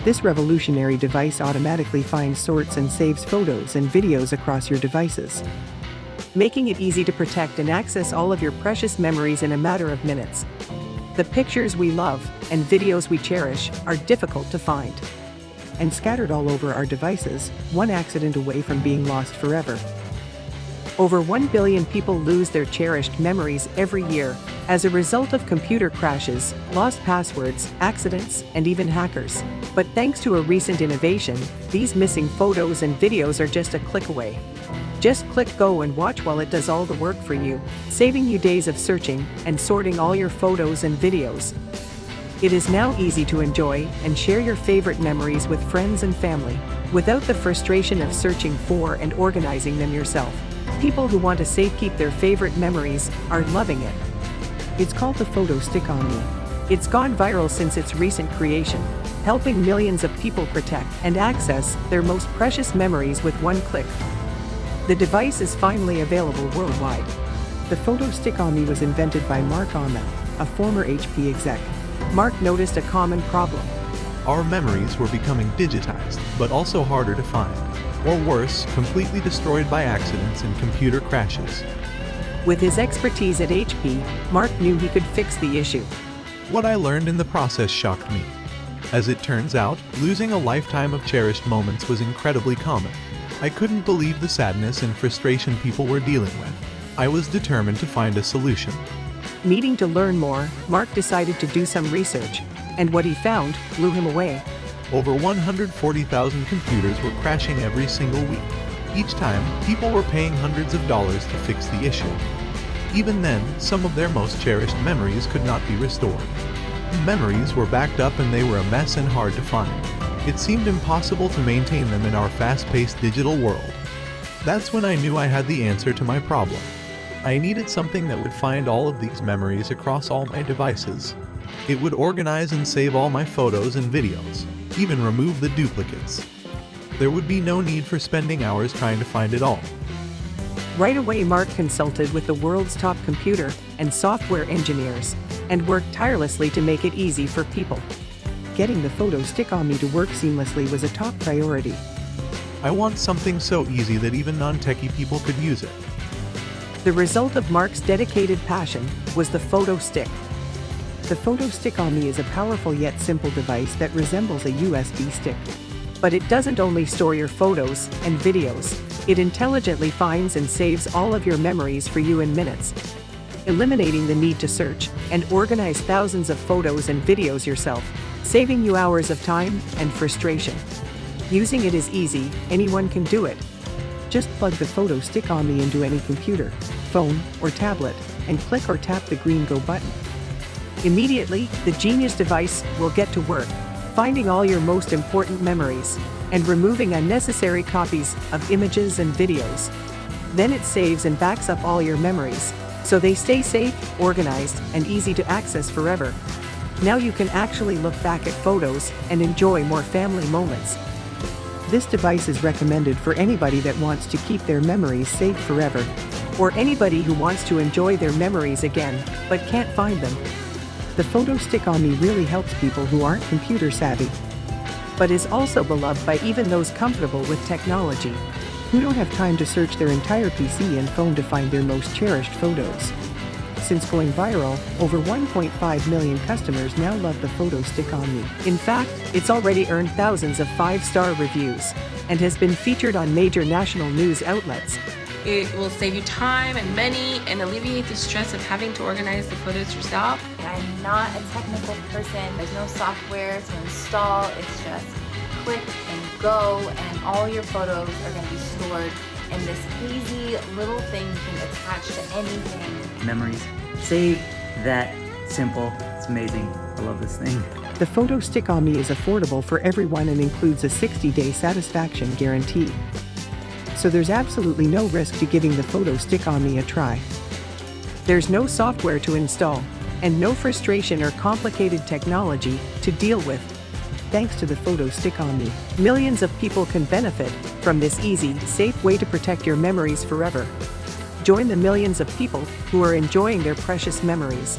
This revolutionary device automatically finds, sorts, and saves photos and videos across your devices, making it easy to protect and access all of your precious memories in a matter of minutes. The pictures we love and videos we cherish are difficult to find and scattered all over our devices, one accident away from being lost forever. Over 1 billion people lose their cherished memories every year as a result of computer crashes, lost passwords, accidents, and even hackers. But thanks to a recent innovation, these missing photos and videos are just a click away. Just click go and watch while it does all the work for you, saving you days of searching and sorting all your photos and videos. It is now easy to enjoy and share your favorite memories with friends and family, without the frustration of searching for and organizing them yourself. People who want to safekeep their favorite memories are loving it. It's called the ThePhotoStick Omni. It's gone viral since its recent creation, helping millions of people protect and access their most precious memories with one click. The device is finally available worldwide. The ThePhotoStick Omni was invented by Mark Ahmed, a former HP exec. Mark noticed a common problem. Our memories were becoming digitized, but also harder to find. Or worse, completely destroyed by accidents and computer crashes. With his expertise at HP, Mark knew he could fix the issue. What I learned in the process shocked me. As it turns out, losing a lifetime of cherished moments was incredibly common. I couldn't believe the sadness and frustration people were dealing with. I was determined to find a solution. Needing to learn more, Mark decided to do some research, and what he found blew him away. Over 140,000 computers were crashing every single week. Each time, people were paying hundreds of dollars to fix the issue. Even then, some of their most cherished memories could not be restored. Memories were backed up and they were a mess and hard to find. It seemed impossible to maintain them in our fast-paced digital world. That's when I knew I had the answer to my problem. I needed something that would find all of these memories across all my devices. It would organize and save all my photos and videos, even remove the duplicates. There would be no need for spending hours trying to find it all. Right away, Mark consulted with the world's top computer and software engineers and worked tirelessly to make it easy for people. Getting the ThePhotoStick Omni to work seamlessly was a top priority. I want something so easy that even non-techie people could use it. The result of Mark's dedicated passion was the ThePhotoStick. The ThePhotoStick Omni is a powerful yet simple device that resembles a USB stick. But it doesn't only store your photos and videos, it intelligently finds and saves all of your memories for you in minutes, eliminating the need to search and organize thousands of photos and videos yourself, saving you hours of time and frustration. Using it is easy, anyone can do it. Just plug the ThePhotoStick Omni into any computer, phone, or tablet, and click or tap the green Go button. Immediately, the genius device will get to work, finding all your most important memories and removing unnecessary copies of images and videos. Then it saves and backs up all your memories, so they stay safe, organized, and easy to access forever. Now you can actually look back at photos and enjoy more family moments. This device is recommended for anybody that wants to keep their memories safe forever, or anybody who wants to enjoy their memories again, but can't find them. The ThePhotoStick Omni really helps people who aren't computer savvy, but is also beloved by even those comfortable with technology, who don't have time to search their entire PC and phone to find their most cherished photos. Since going viral, over 1.5 million customers now love the ThePhotoStick Omni. In fact, it's already earned thousands of 5-star reviews and has been featured on major national news outlets. It will save you time and money and alleviate the stress of having to organize the photos yourself. I'm not a technical person. There's no software to install. It's just click and go, and all your photos are going to be stored in this easy little thing you can attach to anything. Memories. Save that simple. It's amazing. I love this thing. The ThePhotoStick Omni is affordable for everyone and includes a 60-day satisfaction guarantee. So there's absolutely no risk to giving the ThePhotoStick Omni a try. There's no software to install, and no frustration or complicated technology to deal with. Thanks to the ThePhotoStick Omni, millions of people can benefit from this easy, safe way to protect your memories forever. Join the millions of people who are enjoying their precious memories.